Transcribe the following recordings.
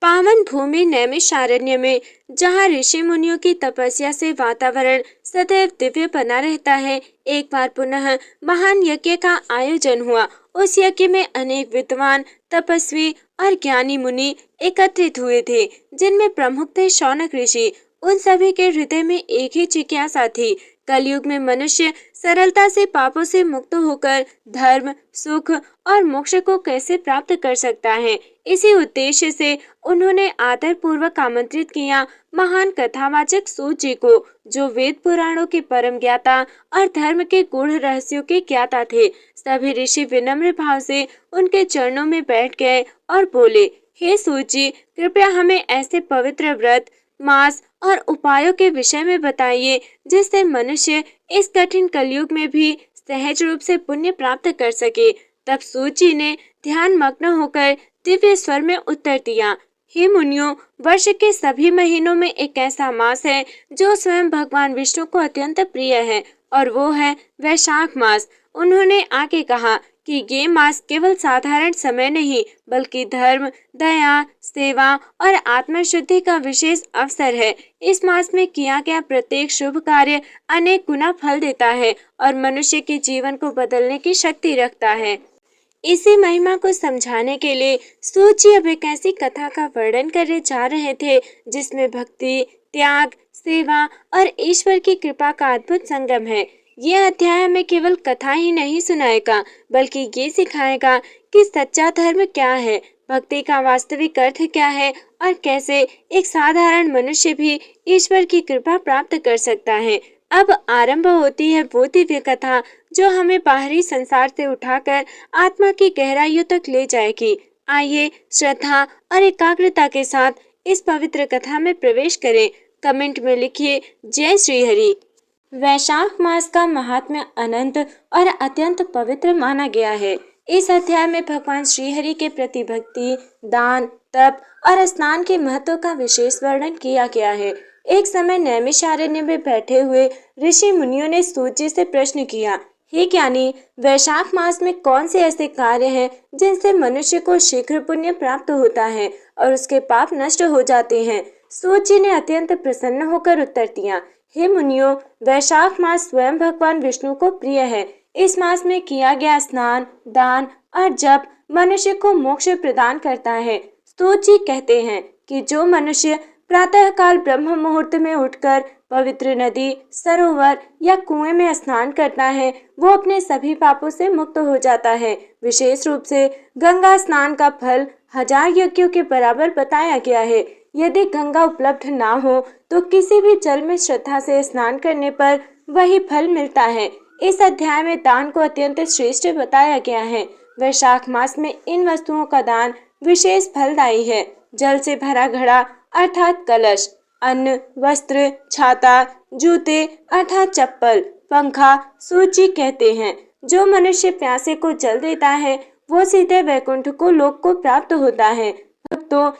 पावन भूमि नैमिषारण्य में जहाँ ऋषि मुनियों की तपस्या से वातावरण सदैव दिव्य बना रहता है, एक बार पुनः महान यज्ञ का आयोजन हुआ। उस यज्ञ में अनेक विद्वान, तपस्वी और ज्ञानी मुनि एकत्रित हुए थे, जिनमें प्रमुख थे शौनक ऋषि। उन सभी के हृदय में एक ही जिज्ञासा थी, कलयुग में मनुष्य सरलता से पापों से मुक्त होकर धर्म, सुख और मोक्ष को कैसे प्राप्त कर सकता है। इसी उद्देश्य से उन्होंने आदर पूर्वक आमंत्रित किया महान कथावाचक सूत जी को, जो वेद पुराणों के परम ज्ञाता और धर्म के गूढ़ रहस्यों के ज्ञाता थे। सभी ऋषि विनम्र भाव से उनके चरणों में बैठ गए और बोले, हे सूत जी, कृपया हमें ऐसे पवित्र व्रत, मास और उपायों के विषय में बताइए जिससे मनुष्य इस कठिन कलयुग में भी सहज रूप से पुण्य प्राप्त कर सके। तब सूत जी ने ध्यान मग्न होकर दिव्य स्वर में उत्तर दिया, हे मुनियों, वर्ष के सभी महीनों में एक ऐसा मास है जो स्वयं भगवान विष्णु को अत्यंत प्रिय है, और वो है वैशाख मास। उन्होंने आगे कहा कि ये मास केवल साधारण समय नहीं, बल्कि धर्म, दया, सेवा और आत्म शुद्धि का विशेष अवसर है। इस मास में किया गया प्रत्येक शुभ कार्य अनेक गुना फल देता है और मनुष्य के जीवन को बदलने की शक्ति रखता है। इसी महिमा को समझाने के लिए सूत जी अब एक ऐसी कथा का वर्णन करने जा रहे थे जिसमें भक्ति, त्याग, सेवा और ईश्वर की कृपा का अद्भुत संगम है। यह अध्याय हमें केवल कथा ही नहीं सुनाएगा, बल्कि ये सिखाएगा कि सच्चा धर्म क्या है, भक्ति का वास्तविक अर्थ क्या है और कैसे एक साधारण मनुष्य भी ईश्वर की कृपा प्राप्त कर सकता है। अब आरंभ होती है वो दिव्य कथा जो हमें बाहरी संसार से उठाकर आत्मा की गहराइयों तक ले जाएगी। आइए श्रद्धा और एकाग्रता के साथ इस पवित्र कथा में प्रवेश करें। कमेंट में लिखिए, जय श्री हरि। वैशाख मास का महात्म्य अनंत और अत्यंत पवित्र माना गया है। इस अध्याय में भगवान श्री हरि के प्रति भक्ति, दान, तप और स्नान के महत्व का विशेष वर्णन किया गया है। एक समय नैमिषारण्य में बैठे हुए ऋषि मुनियों ने सूत जी से प्रश्न किया, हे ज्ञानी, वैशाख मास में कौन से ऐसे कार्य हैं जिनसे मनुष्य को शीघ्र पुण्य प्राप्त होता है और उसके पाप नष्ट हो जाते हैं। सूत जी ने अत्यंत प्रसन्न होकर उत्तर दिया, हे मुनियों, वैशाख मास स्वयं भगवान विष्णु को प्रिय है। इस मास में किया गया स्नान, दान और जप मनुष्य को मोक्ष प्रदान करता है। सूत जी कहते हैं कि जो मनुष्य प्रातः काल ब्रह्म मुहूर्त में उठकर पवित्र नदी, सरोवर या कुएं में स्नान करता है, वो अपने सभी पापों से मुक्त हो जाता है। विशेष रूप से गंगा स्नान का फल 1000 यज्ञों के बराबर बताया गया है। यदि गंगा उपलब्ध ना हो तो किसी भी जल में श्रद्धा से स्नान करने पर वही फल मिलता है। इस अध्याय में दान को अत्यंत श्रेष्ठ बताया गया है। वैशाख मास में इन वस्तुओं का दान विशेष फलदायी है। जल से भरा घड़ा अर्थात कलश, अन्न, वस्त्र, छाता, जूते अर्थात चप्पल, पंखा सूत जी कहते हैं, जो मनुष्य प्यासे को जल देता है वो सीधे वैकुंठ को लोक को प्राप्त होता है। तो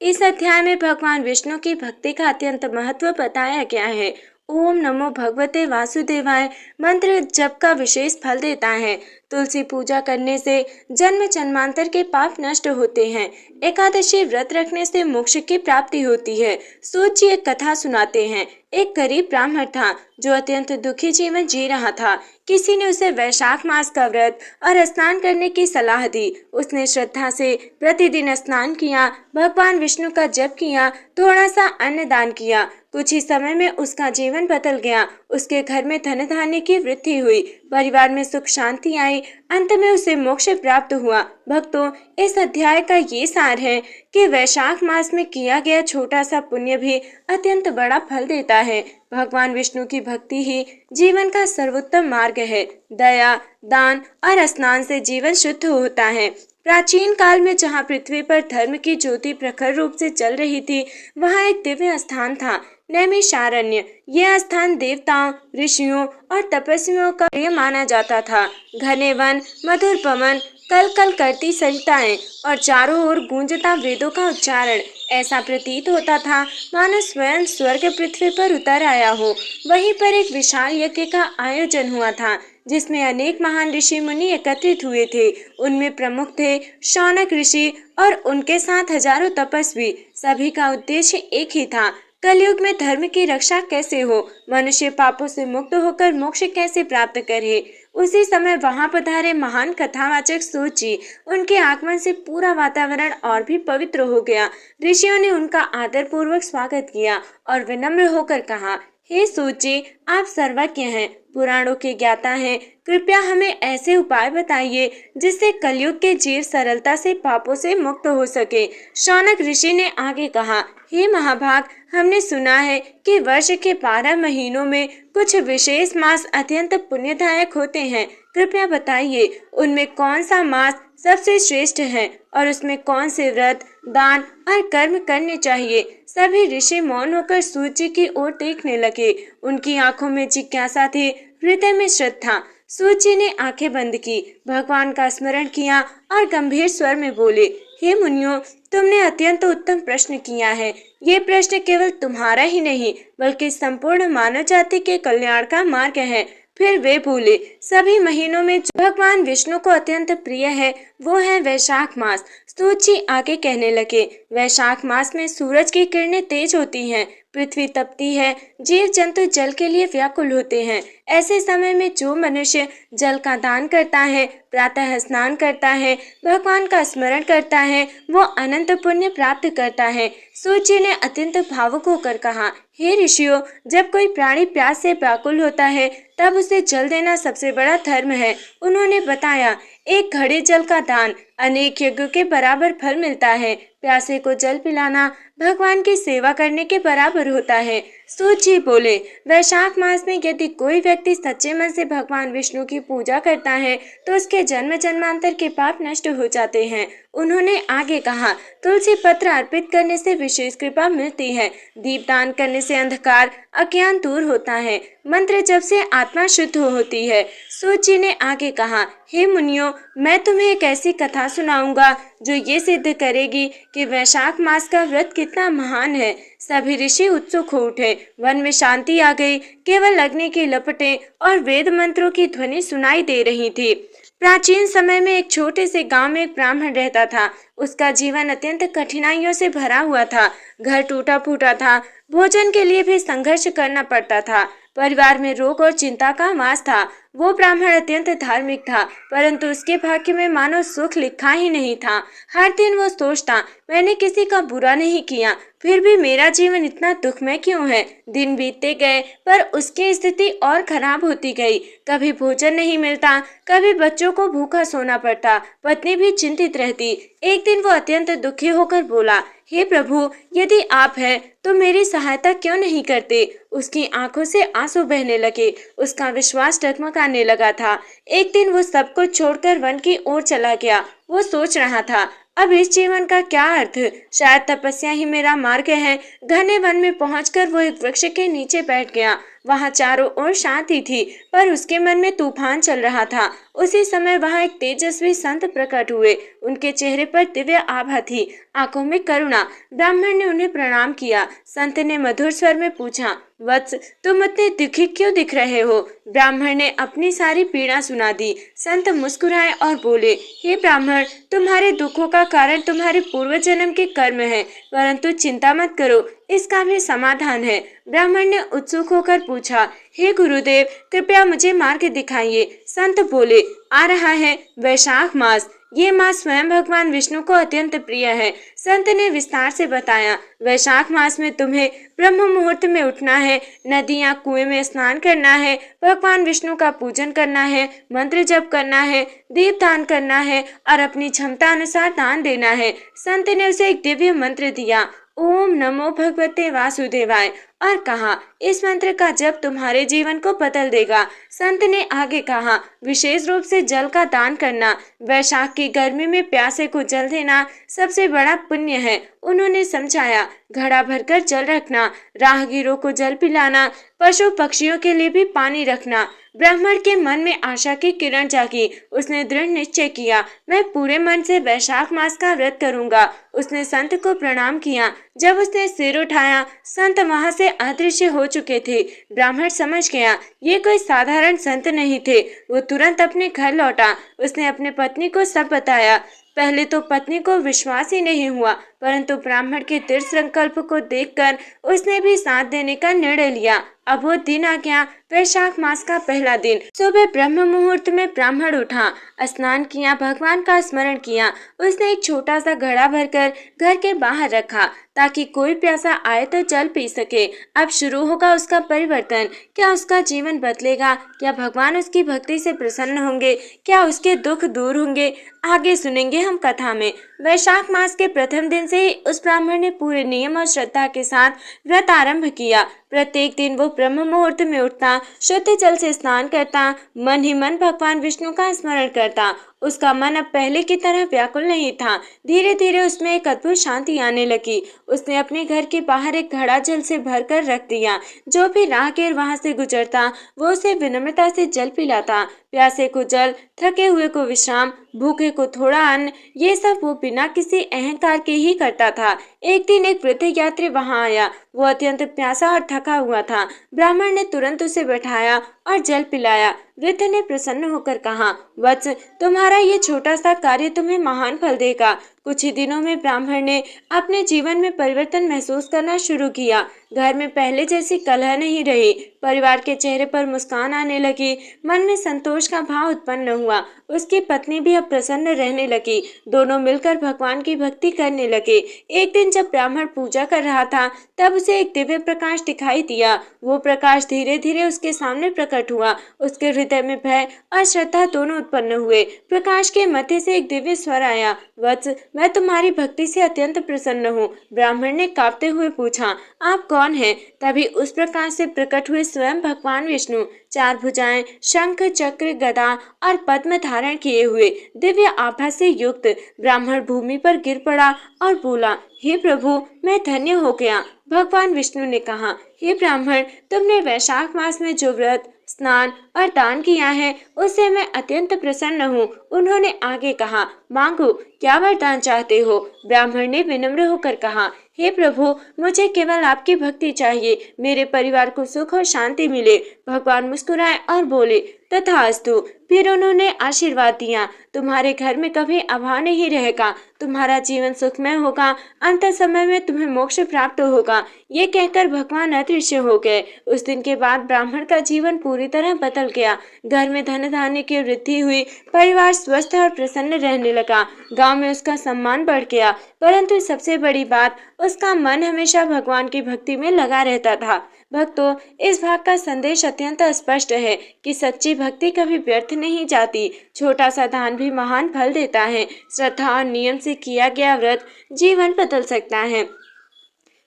इस अध्याय में भगवान विष्णु की भक्ति का अत्यंत महत्व बताया गया है। ओम नमो भगवते वासुदेवाय मंत्र जप का विशेष फल देता है। तुलसी पूजा करने से जन्म जन्मांतर के पाप नष्ट होते हैं। एकादशी व्रत रखने से मोक्ष की प्राप्ति होती है। सूत जी एक कथा सुनाते हैं। एक गरीब ब्राह्मण था जो अत्यंत दुखी जीवन जी रहा था। किसी ने उसे वैशाख मास का व्रत और स्नान करने की सलाह दी। उसने श्रद्धा से प्रतिदिन स्नान किया, भगवान विष्णु का जप किया, थोड़ा सा अन्न दान किया। कुछ ही समय में उसका जीवन बदल गया। उसके घर में धन धान्य की वृद्धि हुई, परिवार में सुख शांति आई, अंत में उसे मोक्ष प्राप्त हुआ। भक्तों, इस अध्याय का ये सार है कि वैशाख मास में किया गया छोटा सा पुण्य भी अत्यंत बड़ा फल देता है। भगवान विष्णु की भक्ति ही जीवन का सर्वोत्तम मार्ग है। दया, दान और स्नान से जीवन शुद्ध होता है। प्राचीन काल में जहाँ पृथ्वी पर धर्म की ज्योति प्रखर रूप से चल रही थी, वहाँ एक दिव्य स्थान था, नैमिषारण्य। यह स्थान देवताओं, ऋषियों और तपस्वियों का प्रिय माना जाता था। घने वन, मधुर पवन, कल कल करती सरिताएं और चारों ओर गूंजता वेदों का उच्चारण। ऐसा प्रतीत होता था मानो स्वयं स्वर्ग पृथ्वी पर उतर आया हो। वहीं पर एक विशाल यज्ञ का आयोजन हुआ था जिसमें अनेक महान ऋषि मुनि एकत्रित हुए थे। उनमें प्रमुख थे शौनक ऋषि और उनके साथ हजारों तपस्वी। सभी का उद्देश्य एक ही था, कलयुग में धर्म की रक्षा कैसे हो, मनुष्य पापों से मुक्त होकर मोक्ष कैसे प्राप्त करे। उसी समय वहां पधारे महान कथावाचक सूत जी। उनके आगमन से पूरा वातावरण और भी पवित्र हो गया। ऋषियों ने उनका आदर पूर्वक स्वागत किया और विनम्र होकर कहा, हे सूत जी, आप सर्वज्ञ हैं, पुराणों के ज्ञाता हैं, कृपया हमें ऐसे उपाय बताइए जिससे कलयुग के जीव सरलता से पापों से मुक्त हो सके। शौनक ऋषि ने आगे कहा, हे महाभाग, हमने सुना है कि वर्ष के 12 महीनों में कुछ विशेष मास अत्यंत पुण्यदायक होते हैं। कृपया बताइए उनमें कौन सा मास सबसे श्रेष्ठ है और उसमें कौन से व्रत, दान और कर्म करने चाहिए। सभी ऋषि मौन होकर सूत जी की ओर देखने लगे। उनकी आंखों में जिज्ञासा थी, हृदय में श्रद्धा। सूत जी ने आंखें बंद की, भगवान का स्मरण किया और गंभीर स्वर में बोले, हे मुनियों, तुमने अत्यंत उत्तम प्रश्न किया है। ये प्रश्न केवल तुम्हारा ही नहीं बल्कि संपूर्ण मानव जाति के कल्याण का मार्ग है। फिर वे बोले, सभी महीनों में जो भगवान विष्णु को अत्यंत प्रिय है वो है वैशाख मास। सूत जी आगे कहने लगे, वैशाख मास में सूरज की किरणें तेज होती हैं, पृथ्वी तपती है, जीव जंतु जल के लिए व्याकुल होते हैं। ऐसे समय में जो मनुष्य जल का दान करता है, प्रातः स्नान करता है, भगवान का स्मरण करता है, वो अनंत पुण्य प्राप्त करता है। सूत जी ने अत्यंत भावुक होकर कहा, हे ऋषियों, जब कोई प्राणी प्यास से व्याकुल होता है तब उसे जल देना सबसे बड़ा धर्म है। उन्होंने बताया, एक घड़े जल का दान अनेक यज्ञों के बराबर फल मिलता है। प्यासे को जल पिलाना भगवान की सेवा करने के बराबर होता है। सूत जी बोले, वैशाख मास में यदि कोई व्यक्ति सच्चे मन से भगवान विष्णु की पूजा करता है तो उसके जन्म जन्मांतर के पाप नष्ट हो जाते हैं। उन्होंने आगे कहा, तुलसी पत्र अर्पित करने से विशेष कृपा मिलती है, दीपदान करने से अंधकार अज्ञान दूर होता है, मंत्र जप से आत्मा शुद्ध होती है। सूत जी ने आगे कहा, हे मुनियों, मैं तुम्हें एक ऐसी कथा सुनाऊंगा जो ये सिद्ध करेगी कि वैशाख मास का व्रत कितना महान है। सभी ऋषि उत्सुक हो उठे। वन में शांति आ गई। केवल अग्नि की लपटें और वेद मंत्रों की ध्वनि सुनाई दे रही थी। प्राचीन समय में एक छोटे से गांव में एक ब्राह्मण रहता था। उसका जीवन अत्यंत कठिनाइयों से भरा हुआ था। घर टूटा फूटा था, भोजन के लिए भी संघर्ष करना पड़ता था। परिवार में रोग और चिंता का वास था। वो ब्राह्मण अत्यंत धार्मिक था, परंतु उसके भाग्य में मानो सुख लिखा ही नहीं था। हर दिन वो सोचता, मैंने किसी का बुरा नहीं किया, फिर भी मेरा जीवन इतना दुखमय क्यों है। दिन बीतते गए पर उसकी स्थिति और खराब होती गई। कभी भोजन नहीं मिलता, कभी बच्चों को भूखा सोना पड़ता, पत्नी भी चिंतित रहती। एक दिन वो अत्यंत दुखी होकर बोला, हे प्रभु, यदि आप हैं तो मेरी सहायता क्यों नहीं करते। उसकी आंखों से आंसू बहने लगे। उसका विश्वास डगमगाने लगा था। एक दिन वो सब कुछ छोड़कर वन की ओर चला गया। वो सोच रहा था, अब इस जीवन का क्या अर्थ, शायद तपस्या ही मेरा मार्ग है। घने वन में पहुंचकर वो एक वृक्ष के नीचे बैठ गया। वहां चारों ओर शांति थी, पर उसके मन में तूफान चल रहा था। उसी समय वहां एक तेजस्वी संत प्रकट हुए। उनके चेहरे पर दिव्य आभा थी, आंखों में करुणा। ब्राह्मण ने उन्हें प्रणाम किया। संत ने मधुर स्वर में पूछा, वत्स, तुम इतने दुखी क्यों दिख रहे हो। ब्राह्मण ने अपनी सारी पीड़ा सुना दी। संत मुस्कुराए और बोले, हे ब्राह्मण, तुम्हारे दुखों का कारण तुम्हारे पूर्व जन्म के कर्म है, परंतु चिंता मत करो, इसका भी समाधान है। ब्राह्मण ने उत्सुक होकर पूछा, हे गुरुदेव, कृपया मुझे मार्ग दिखाइए। संत बोले, आ रहा है वैशाख मास। ये मास स्वयं भगवान विष्णु को अत्यंत प्रिय है। संत ने विस्तार से बताया, वैशाख मास में तुम्हें ब्रह्म मुहूर्त में उठना है, नदी या कुएं में स्नान करना है, भगवान विष्णु का पूजन करना है, मंत्र जप करना है, दीप दान करना है और अपनी क्षमता अनुसार दान देना है। संत ने उसे एक दिव्य मंत्र दिया, ओम नमो भगवते वासुदेवाय, और कहा, इस मंत्र का जप तुम्हारे जीवन को बदल देगा। संत ने आगे कहा, विशेष रूप से जल का दान करना, वैशाख की गर्मी में प्यासे को जल देना सबसे बड़ा पुण्य है। उन्होंने समझाया, घड़ा भरकर जल रखना, राहगीरों को जल पिलाना, पशु पक्षियों के लिए भी पानी रखना, ब्राह्मण के मन में आशा की किरण जागी। उसने दृढ़ निश्चय किया, मैं पूरे मन से वैशाख मास का व्रत करूंगा। उसने संत को प्रणाम किया। जब उसने सिर उठाया, संत वहां से अदृश्य हो चुके थे। ब्राह्मण समझ गया ये कोई साधारण संत नहीं थे। वो तुरंत अपने घर लौटा। उसने अपने पत्नी को सब बताया। पहले तो पत्नी को विश्वास ही नहीं हुआ, परंतु ब्राह्मण के दृढ़ संकल्प को देखकर उसने भी साथ देने का निर्णय लिया। अब वो दिन आ गया, वैशाख मास का पहला दिन। सुबह ब्रह्म मुहूर्त में ब्राह्मण उठा, स्नान किया, भगवान का स्मरण किया। उसने एक छोटा सा घड़ा भरकर घर के बाहर रखा ताकि कोई प्यासा आए तो जल पी सके। अब शुरू होगा उसका परिवर्तन। क्या उसका जीवन बदलेगा? क्या भगवान उसकी भक्ति से प्रसन्न होंगे? क्या उसके दुख दूर होंगे? आगे सुनेंगे हम कथा में। वैशाख मास के प्रथम दिन से ही उस ब्राह्मण ने पूरे नियम और श्रद्धा के साथ व्रत आरंभ किया। प्रत्येक दिन वो ब्रह्म मुहूर्त में उठता, शुद्ध जल से स्नान करता, मन ही मन भगवान विष्णु का स्मरण करता। उसका मन अब पहले की तरह व्याकुल नहीं था। धीरे धीरे उसमें एक अद्भुत शांति आने लगी। उसने अपने घर के बाहर एक घड़ा जल से भरकर रख दिया। जो भी राहगीर वहां से गुजरता वो उसे विनम्रता से जल पिलाता। प्यासे को जल, थके हुए को विश्राम, भूखे को थोड़ा अन्न, ये सब वो बिना किसी अहंकार के ही करता था। एक दिन एक वृद्ध यात्री वहां आया। वो अत्यंत प्यासा और थका हुआ था। ब्राह्मण ने तुरंत उसे बैठाया और जल पिलाया। वृद्ध ने प्रसन्न होकर कहा, वत्स, तुम्हारा ये छोटा सा कार्य तुम्हें महान फल देगा। कुछ ही दिनों में ब्राह्मण ने अपने जीवन में परिवर्तन महसूस करना शुरू किया। घर में पहले जैसी कलह नहीं रही। परिवार के चेहरे पर मुस्कान आने लगी। मन में संतोष का भाव उत्पन्न हुआ। उसकी पत्नी भी अब प्रसन्न रहने लगी। दोनों मिलकर भगवान की भक्ति करने लगे। एक दिन जब ब्राह्मण पूजा कर रहा था तब उसे एक दिव्य प्रकाश दिखाई दिया। वो प्रकाश धीरे धीरे उसके सामने प्रकट हुआ। उसके हृदय में भय और श्रद्धा दोनों उत्पन्न हुए। प्रकाश के मध्य से एक दिव्य स्वर आया, वत्स, मैं तुम्हारी भक्ति से अत्यंत प्रसन्न हूँ। ब्राह्मण ने कांपते हुए पूछा, आप कौन हैं? तभी उस प्रकाश से प्रकट हुए स्वयं भगवान विष्णु, चार भुजाएं, शंख, चक्र, गदा और पद्म धारण किए हुए, दिव्य आभा से युक्त। ब्राह्मण भूमि पर गिर पड़ा और बोला, हे प्रभु, मैं धन्य हो गया। भगवान विष्णु ने कहा, हे ब्राह्मण, तुमने वैशाख मास में जो व्रत, स्नान और दान किया है उससे मैं अत्यंत प्रसन्न हूँ। उन्होंने आगे कहा, मांगो, क्या वरदान चाहते हो? ब्राह्मण ने विनम्र होकर कहा, हे प्रभु, मुझे केवल आपकी भक्ति चाहिए। मेरे परिवार को सुख और शांति मिले। भगवान मुस्कुराए और बोले, तथास्तु। फिर उन्होंने आशीर्वाद दिया, तुम्हारे घर में कभी अभाव नहीं रहेगा। तुम्हारा जीवन सुखमय होगा। अंत समय में तुम्हें मोक्ष प्राप्त होगा। ये कहकर भगवान अदृश्य हो गए। उस दिन के बाद ब्राह्मण का जीवन पूरी तरह बदल गया। घर में धन धान्य की वृद्धि हुई। परिवार स्वस्थ और प्रसन्न रहने लगा। गांव में उसका सम्मान बढ़ गया। परंतु सबसे बड़ी बात, उसका मन हमेशा भगवान की भक्ति में लगा रहता था। भक्तों, इस भाग का संदेश अत्यंत स्पष्ट है कि सच्ची भक्ति कभी व्यर्थ नहीं जाती। छोटा सा दान भी महान फल देता है। श्रद्धा और नियम से किया गया व्रत जीवन बदल सकता है।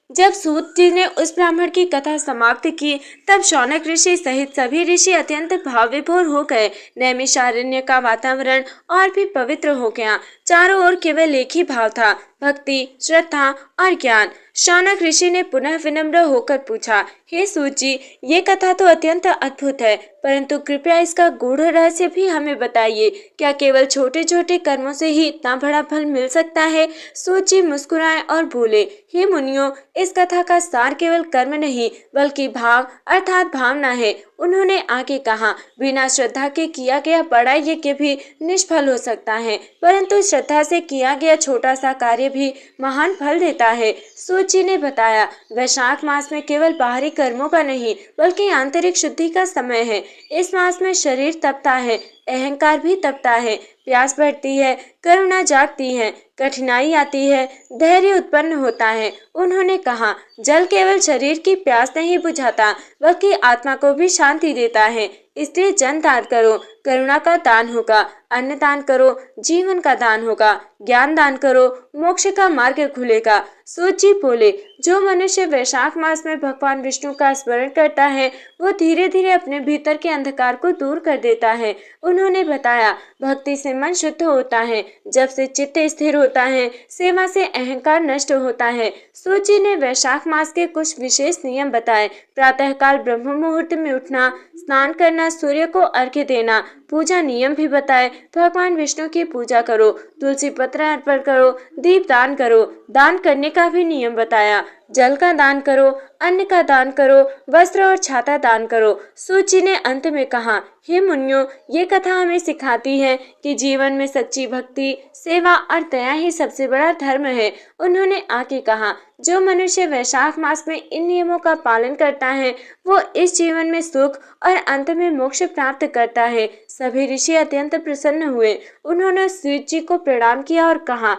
जब सूत जी ने उस ब्राह्मण की कथा समाप्त की तब शौनक ऋषि सहित सभी ऋषि अत्यंत भाव विभोर हो गए। नैमिषारण्य का वातावरण और भी पवित्र हो गया। चारों ओर केवल एक ही भाव था, भक्ति, श्रद्धा और ज्ञान। शौनक ऋषि ने पुनः विनम्र होकर पूछा, हे सूत जी, ये कथा तो अत्यंत अद्भुत है, परंतु कृपया इसका गूढ़ रहस्य भी हमें बताइए। क्या केवल छोटे छोटे कर्मों से ही इतना बड़ा फल मिल सकता है? सूत जी मुस्कुराए और बोले, हे मुनियों, इस कथा का सार केवल कर्म नहीं बल्कि भाव अर्थात भावना है। उन्होंने आगे कहा, बिना श्रद्धा के किया गया बड़ा यज्ञ भी निष्फल हो सकता है, परंतु श्रद्धा से किया गया छोटा सा कार्य भी महान फल देता है। सूची ने बताया, वैशाख मास में केवल बाहरी कर्मों का नहीं बल्कि आंतरिक शुद्धि का समय है। इस मास में शरीर तपता है, अहंकार भी तपता है, प्यास बढ़ती है, करुणा जागती है, कठिनाई आती है, धैर्य उत्पन्न होता है। उन्होंने कहा, जल केवल शरीर की प्यास नहीं बुझाता बल्कि आत्मा को भी शांति देता है। इसलिए जन दान करो, करुणा का दान होगा। अन्न दान करो, जीवन का दान होगा। ज्ञान दान करो, मोक्ष का मार्ग खुलेगा। सूची बोले, जो मनुष्य वैशाख मास में भगवान विष्णु का स्मरण करता है वो धीरे धीरे अपने भीतर के अंधकार को दूर कर देता है। उन्होंने बताया, भक्ति से मन शुद्ध होता है, जब से चित्त स्थिर होता है, सेवा से अहंकार नष्ट होता है। सूची ने वैशाख मास के कुछ विशेष नियम बताए। प्रातःकाल ब्रह्म मुहूर्त में उठना, स्नान करना, करना, सूर्य को अर्घ्य देना, पूजा नियम भी बताए। भगवान विष्णु की पूजा करो, तुलसी पत्र अर्पण करो, दीप दान करो, दान करने का भी नियम बताया। जल का दान करो, अन्न का दान करो, वस्त्र और छाता दान करो। सूत जी ने अंत में कहा, हे मुनियों, ये कथा हमें सिखाती है कि जीवन में सच्ची भक्ति, सेवा और दया ही सबसे बड़ा धर्म है। उन्होंने आगे कहा, जो मनुष्य वैशाख मास में इन नियमों का पालन करता है वो इस जीवन में सुख और अंत में मोक्ष प्राप्त करता है। सभी ऋषि अत्यंत प्रसन्न हुए। उन्होंने सूत जी को प्रणाम किया और कहा,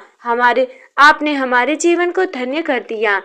आपने हमारे जीवन को धन्य कर दिया।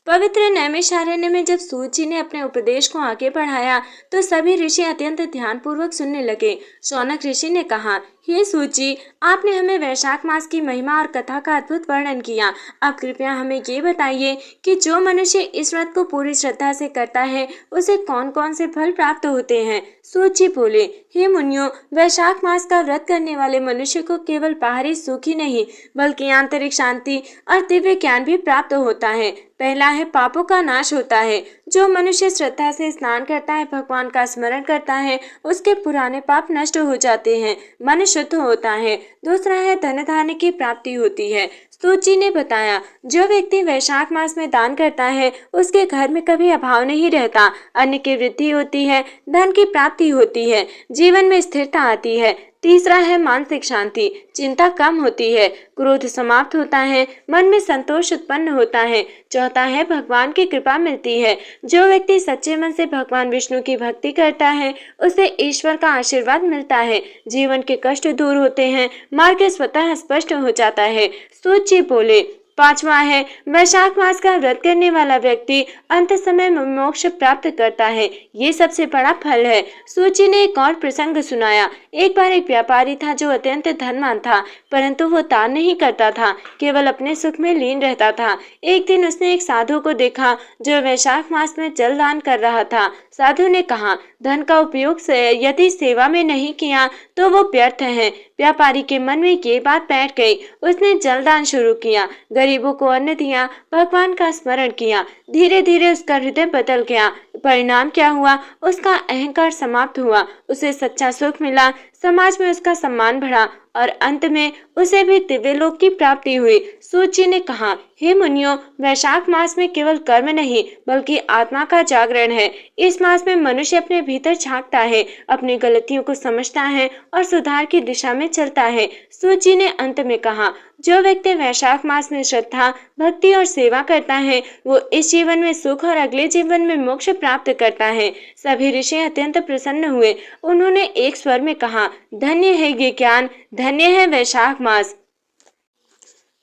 पवित्र नैमिषारण्य में जब सूत जी ने अपने उपदेश को आगे बढ़ाया तो सभी ऋषि अत्यंत ध्यानपूर्वक सुनने लगे। शौनक ऋषि ने कहा, हे सूत जी, आपने हमें वैशाख मास की महिमा और कथा का अद्भुत वर्णन किया। अब कृपया हमें ये बताइए कि जो मनुष्य इस व्रत को पूरी श्रद्धा से करता है उसे कौन कौन से फल प्राप्त होते हैं। सूत जी बोले, हे मुनियों, वैशाख मास का व्रत करने वाले मनुष्य को केवल बाहरी सुख ही नहीं बल्कि आंतरिक शांति और दिव्य ज्ञान भी प्राप्त होता है। पहला है, पापों का नाश होता है। जो मनुष्य श्रद्धा से स्नान करता है, भगवान का स्मरण करता है, उसके पुराने पाप नष्ट हो जाते हैं, मन शुद्ध होता है। दूसरा है, धन धान्य की प्राप्ति होती है। सूत जी ने बताया, जो व्यक्ति वैशाख मास में दान करता है उसके घर में कभी अभाव नहीं रहता, अन्न की वृद्धि होती है, धन की प्राप्ति होती है, जीवन में स्थिरता आती है। तीसरा है, मानसिक शांति, चिंता कम होती है, क्रोध समाप्त होता है, मन में संतोष उत्पन्न होता है। चौथा है, भगवान की कृपा मिलती है। जो व्यक्ति सच्चे मन से भगवान विष्णु की भक्ति करता है उसे ईश्वर का आशीर्वाद मिलता है, जीवन के कष्ट दूर होते हैं, मार्ग स्वतः स्पष्ट हो जाता है। सूत जी बोले, पांचवा है, वैशाख मास का व्रत करने वाला व्यक्ति अंत समय में मोक्ष प्राप्त करता है, ये सबसे बड़ा फल है। सूत जी ने एक और प्रसंग सुनाया। एक बार एक व्यापारी था जो अत्यंत धनवान था, परंतु वो दान नहीं करता था, केवल अपने सुख में लीन रहता था। एक दिन उसने एक साधु को देखा जो वैशाख मास में जल दान कर रहा था। साधु ने कहा, धन का उपयोग यदि सेवा में नहीं किया तो वो व्यर्थ है। व्यापारी के मन में ये बात बैठ गई। उसने जलदान शुरू किया, गरीबों को अन्न दिया, भगवान का स्मरण किया। धीरे धीरे उसका हृदय बदल गया। परिणाम क्या हुआ? उसका अहंकार समाप्त हुआ, उसे सच्चा सुख मिला, समाज में उसका सम्मान बढ़ा और अंत में उसे भी दिव्य लोक की प्राप्ति हुई। सूत जी ने कहा, हे मुनियों, वैशाख मास में केवल कर्म नहीं बल्कि आत्मा का जागरण है। इस मास में मनुष्य अपने भीतर झांकता है, अपनी गलतियों को समझता है और सुधार की दिशा में चलता है। सूत जी ने अंत में कहा, जो व्यक्ति वैशाख मास में श्रद्धा, भक्ति और सेवा करता है वो इस जीवन में सुख और अगले जीवन में मोक्ष प्राप्त करता है। सभी ऋषि अत्यंत प्रसन्न हुए। उन्होंने एक स्वर में कहा, धन्य है ये ज्ञान, धन्य है वैशाख मास।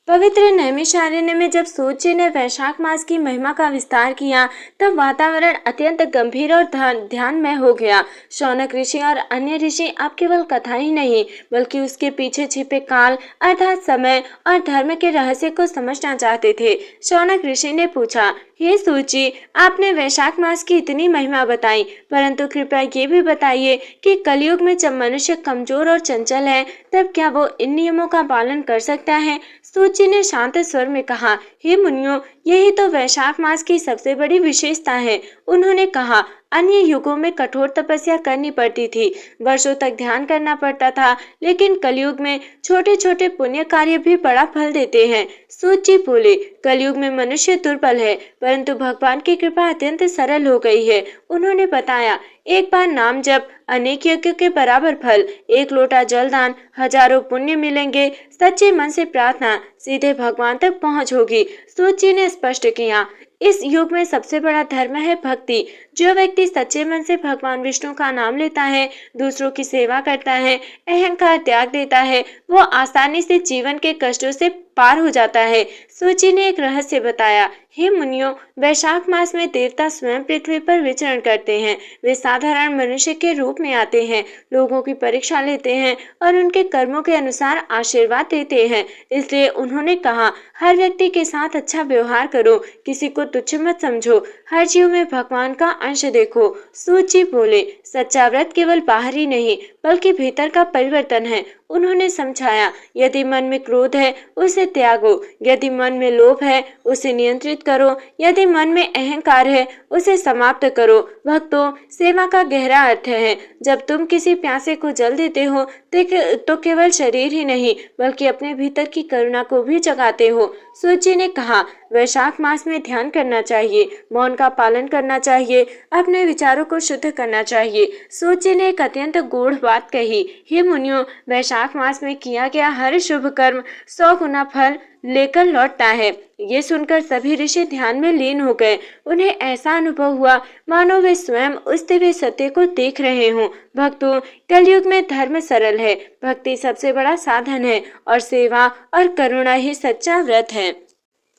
पवित्र नैमिषारण्य में जब सूत जी ने वैशाख मास की महिमा का विस्तार किया तब वातावरण अत्यंत गंभीर और ध्यानमय हो गया। शौनक ऋषि और अन्य ऋषि अब केवल कथा ही नहीं बल्कि उसके पीछे छिपे काल अर्थात समय और धर्म के रहस्य को समझना चाहते थे। शौनक ऋषि ने पूछा, हे सूत जी, आपने वैशाख मास की इतनी महिमा बताई, परंतु कृपया ये भी बताइए कि कलयुग में जब मनुष्य कमजोर और चंचल है तब क्या वो इन नियमों का पालन कर सकता है? सूत जी ने शांत स्वर में कहा, हे मुनियों, यही तो वैशाख मास की सबसे बड़ी विशेषता है। उन्होंने कहा, अन्य युगों में कठोर तपस्या करनी पड़ती थी, वर्षों तक ध्यान करना पड़ता था, लेकिन कलयुग में छोटे छोटे पुण्य कार्य भी बड़ा फल देते हैं। सूत जी बोले, कलयुग में मनुष्य दुर्बल है परंतु भगवान की कृपा अत्यंत सरल हो गई है। उन्होंने बताया, एक बार नाम जप, अनेक यज्ञ के बराबर फल, एक लोटा जलदान, हजारों पुण्य मिलेंगे, सच्चे मन से प्रार्थना, सीधे भगवान तक पहुंच होगी। सूत जी ने स्पष्ट किया, इस युग में सबसे बड़ा धर्म है भक्ति। जो व्यक्ति सच्चे मन से भगवान विष्णु का नाम लेता है, दूसरों की सेवा करता है, अहंकार त्याग देता है, वो आसानी से जीवन के कष्टों से पार हो जाता है। सूत जी ने एक रहस्य बताया, हे मुनियों, वैशाख मास में देवता स्वयं पृथ्वी पर विचरण करते हैं। वे साधारण मनुष्य के रूप में आते हैं, लोगों की परीक्षा लेते हैं और उनके कर्मों के अनुसार आशीर्वाद देते हैं। इसलिए उन्होंने कहा, हर व्यक्ति के साथ अच्छा व्यवहार करो, किसी को तुच्छ मत समझो, हर जीव में भगवान का अंश देखो। सूत जी बोले, सच्चा व्रत केवल बाहरी नहीं बल्कि भीतर का परिवर्तन है। उन्होंने समझाया। यदि मन में क्रोध है उसे त्यागो, यदि मन में लोभ है उसे नियंत्रित करो, यदि मन में अहंकार है उसे समाप्त करो। भक्तों, सेवा का गहरा अर्थ है जब तुम किसी प्यासे को जल देते हो तो केवल शरीर ही नहीं बल्कि अपने भीतर की करुणा को भी जगाते हो। सूत जी ने कहा, वैशाख मास में ध्यान करना चाहिए, मौन का पालन करना चाहिए, अपने विचारों को शुद्ध करना चाहिए। सूत जी ने एक अत्यंत गूढ़ बात कही, हे मुनियों, वैशाख मास में किया गया हर शुभ कर्म 100 गुना फल लेकर लौटता है। ये सुनकर सभी ऋषि ध्यान में लीन हो गए। उन्हें ऐसा अनुभव हुआ मानो वे स्वयं उस दिव्य सत्य को देख रहे हों। भक्तों, कलयुग में धर्म सरल है, भक्ति सबसे बड़ा साधन है और सेवा और करुणा ही सच्चा व्रत है।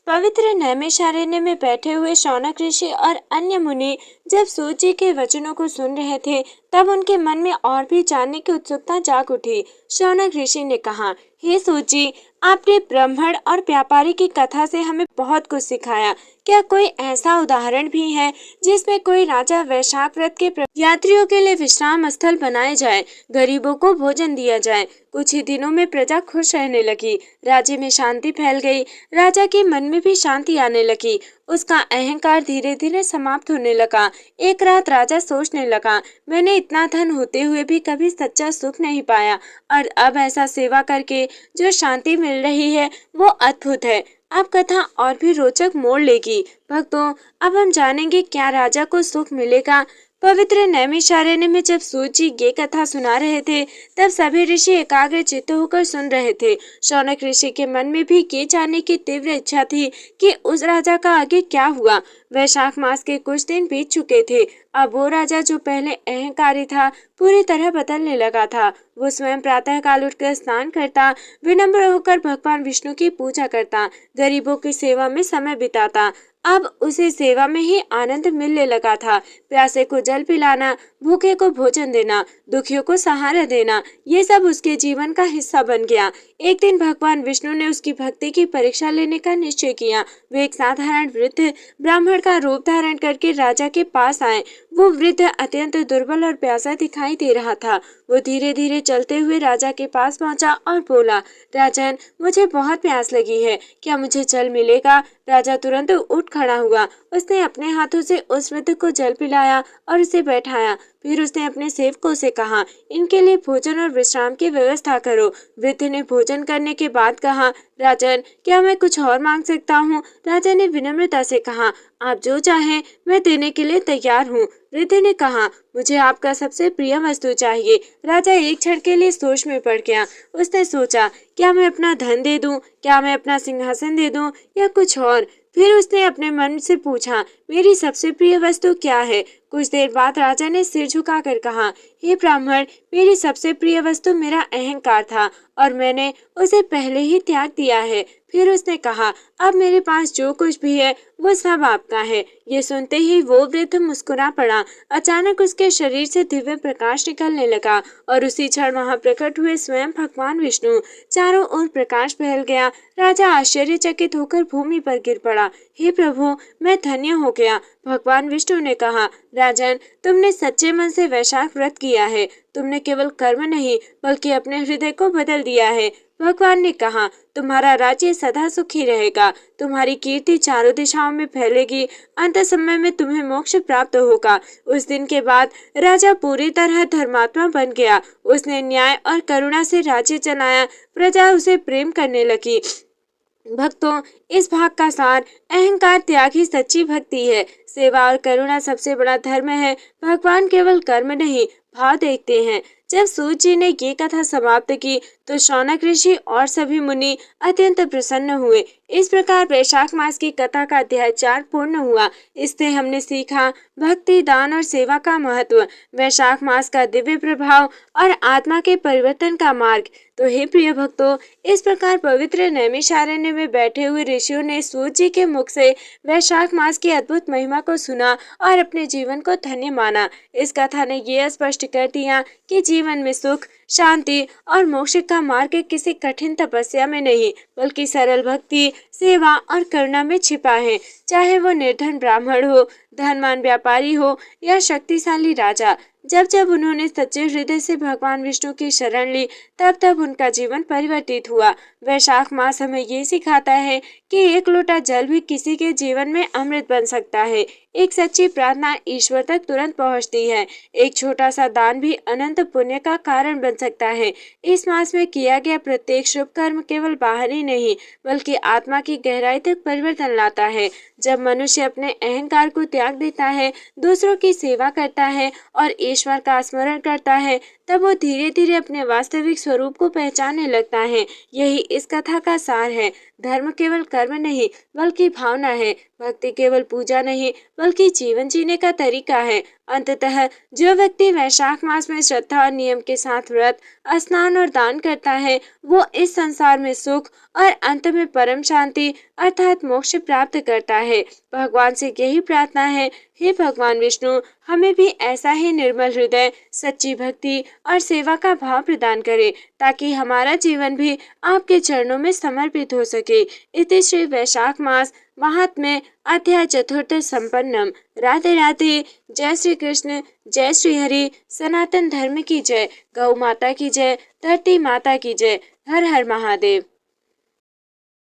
पवित्र नैमिषारण्य में बैठे हुए शौनक ऋषि और अन्य मुनि जब सूत जी के वचनों को सुन रहे थे तब उनके मन में और भी जानने की उत्सुकता जाग उठी। शौनक ऋषि ने कहा, हे सूत जी, आपने ब्राह्मण और व्यापारी की कथा से हमें बहुत कुछ सिखाया। क्या कोई ऐसा उदाहरण भी है जिसमें कोई राजा वैशाख व्रत के यात्रियों के लिए विश्राम स्थल बनाए जाए, गरीबों को भोजन दिया जाए? कुछ ही दिनों में प्रजा खुश रहने लगी, राज्य में शांति फैल गई, राजा के मन में भी शांति आने लगी, उसका अहंकार धीरे धीरे समाप्त होने लगा। एक रात राजा सोचने लगा, मैंने इतना धन होते हुए भी कभी सच्चा सुख नहीं पाया और अब ऐसा सेवा करके जो शांति मिल रही है वो अद्भुत है। अब कथा और भी रोचक मोड़ लेगी। भक्तों, अब हम जानेंगे क्या राजा को सुख मिलेगा। पवित्र नैमिषारण्य में जब सूत जी ये कथा सुना रहे थे तब सभी ऋषि एकाग्र चित्त होकर सुन रहे थे। शौनक ऋषि के मन में भी ये जानने की तीव्र इच्छा थी कि उस राजा का आगे क्या हुआ। वैशाख मास के कुछ दिन बीत चुके थे। अब वो राजा जो पहले अहंकारी था पूरी तरह बदलने लगा था। वो स्वयं प्रातः काल उठकर स्नान करता, विनम्र होकर भगवान विष्णु की पूजा करता, गरीबों की सेवा में समय बिताता। अब उसे सेवा में ही आनंद मिलने लगा था। प्यासे को जल पिलाना, भूखे को भोजन देना, दुखियों को सहारा देना, ये सब उसके जीवन का हिस्सा बन गया। एक दिन भगवान विष्णु ने उसकी भक्ति की परीक्षा लेने का निश्चय किया। वे एक साधारण वृद्ध ब्राह्मण का रूप धारण करके राजा के पास आए। वो वृद्ध अत्यंत दुर्बल और प्यासा दिखाई दे रहा था। वो धीरे धीरे चलते हुए राजा के पास पहुंचा और बोला, राजन, मुझे बहुत प्यास लगी है, क्या मुझे जल मिलेगा? राजा तुरंत उठ खड़ा हुआ। उसने अपने हाथों से उस वृद्ध को जल पिलाया और उसे बैठाया। फिर उसने अपने सेवकों से कहा, इनके लिए भोजन और विश्राम की व्यवस्था करो। वृद्ध ने भोजन करने के बाद कहा, राजन, क्या मैं कुछ और मांग सकता हूँ? राजा ने विनम्रता से कहा, आप जो चाहें मैं देने के लिए तैयार हूँ। वृद्ध ने कहा, मुझे आपका सबसे प्रिय वस्तु चाहिए। राजा एक क्षण के लिए सोच में पड़ गया। उसने सोचा, क्या मैं अपना धन दे दूं, क्या मैं अपना सिंहासन दे दूं या कुछ और? फिर उसने अपने मन से पूछा, मेरी सबसे प्रिय वस्तु क्या है? कुछ देर बाद राजा ने सिर झुकाकर कहा, हे ब्राह्मण, मेरी सबसे प्रिय वस्तु मेरा अहंकार था और मैंने उसे पहले ही त्याग दिया है। फिर उसने कहा, अब मेरे पास जो कुछ भी है वो सब आपका है। ये सुनते ही वो वृद्ध मुस्कुरा पड़ा। अचानक उसके शरीर से दिव्य प्रकाश निकलने लगा और उसी क्षण वहां प्रकट हुए स्वयं भगवान विष्णु। चारों ओर प्रकाश फैल गया। राजा आश्चर्यचकित होकर भूमि पर गिर पड़ा। हे प्रभु, मैं धन्य हो गया। भगवान विष्णु ने कहा, राजन, तुमने सच्चे मन से वैशाख व्रत किया है। तुमने केवल कर्म नहीं बल्कि अपने हृदय को बदल दिया है। भगवान ने कहा, तुम्हारा राज्य सदा सुखी रहेगा, तुम्हारी कीर्ति चारों दिशाओं में फैलेगी, अंत समय में तुम्हें मोक्ष प्राप्त होगा। उस दिन के बाद राजा पूरी तरह धर्मात्मा बन गया। उसने न्याय और करुणा से राज्य चलाया। प्रजा उसे प्रेम करने लगी। भक्तों, इस भाग का सार अहंकार त्याग ही सच्ची भक्ति है। सेवा और करुणा सबसे बड़ा धर्म है। भगवान केवल कर्म नहीं भाव देखते हैं। जब सूत जी ने ये कथा समाप्त की तो शौनक ऋषि और सभी मुनि अत्यंत प्रसन्न हुए। इस प्रकार वैशाख मास की कथा का अध्याय 4 पूर्ण हुआ। इससे हमने सीखा भक्ति, दान और सेवा का महत्व, वैशाख मास का दिव्य प्रभाव और आत्मा के परिवर्तन का मार्ग। तो हे प्रिय भक्तों, इस प्रकार पवित्र नैमिषारण्य में बैठे हुए ऋषियों ने सूत जी के मुख से वैशाख मास की अद्भुत महिमा को सुना और अपने जीवन को धन्य माना। इस कथा ने ये स्पष्ट कर दिया कि जीवन में सुख, शांति और मोक्ष का मार्ग किसी कठिन तपस्या में नहीं बल्कि सरल भक्ति, सेवा और करुणा में छिपा है। चाहे वो निर्धन ब्राह्मण हो, धनवान व्यापारी हो या शक्तिशाली राजा, जब जब उन्होंने सच्चे हृदय से भगवान विष्णु की शरण ली, तब तब उनका जीवन परिवर्तित हुआ। वैशाख मास हमें ये सिखाता है कि एक लोटा जल भी किसी के जीवन में अमृत बन सकता है। एक सच्ची प्रार्थना ईश्वर तक तुरंत पहुंचती है। एक छोटा सा दान भी अनंत पुण्य का कारण बन सकता है। इस मास में किया गया प्रत्येक शुभ कर्म केवल बाहरी नहीं, बल्कि आत्मा की गहराई तक परिवर्तन लाता है। जब मनुष्य अपने अहंकार को त्याग देता है, दूसरों की सेवा करता है और ईश्वर का स्मरण करता है, तब वो धीरे धीरे अपने वास्तविक स्वरूप को पहचानने लगता है। यही इस कथा का सार है। धर्म केवल कर्म नहीं, बल्कि भावना है। भक्ति केवल पूजा नहीं, बल्कि जीवन जीने का तरीका है। अंततः जो व्यक्ति वैशाख मास में श्रद्धा और नियम के साथ व्रत, स्नान और दान करता है, वो इस संसार में सुख और अंत में परम शांति अर्थात मोक्ष प्राप्त करता है। भगवान से यही प्रार्थना है, हे भगवान विष्णु, हमें भी ऐसा ही निर्मल हृदय, सच्ची भक्ति और सेवा का भाव प्रदान करे, ताकि हमारा जीवन भी आपके चरणों में समर्पित हो सके। इति श्री वैशाख मास महात्म्य अध्याय चतुर्थ संपन्नम। राधे राधे। जय श्री कृष्ण, जय श्री हरि। सनातन धर्म की जय, गौ माता की जय, धरती माता की जय। हर हर महादेव।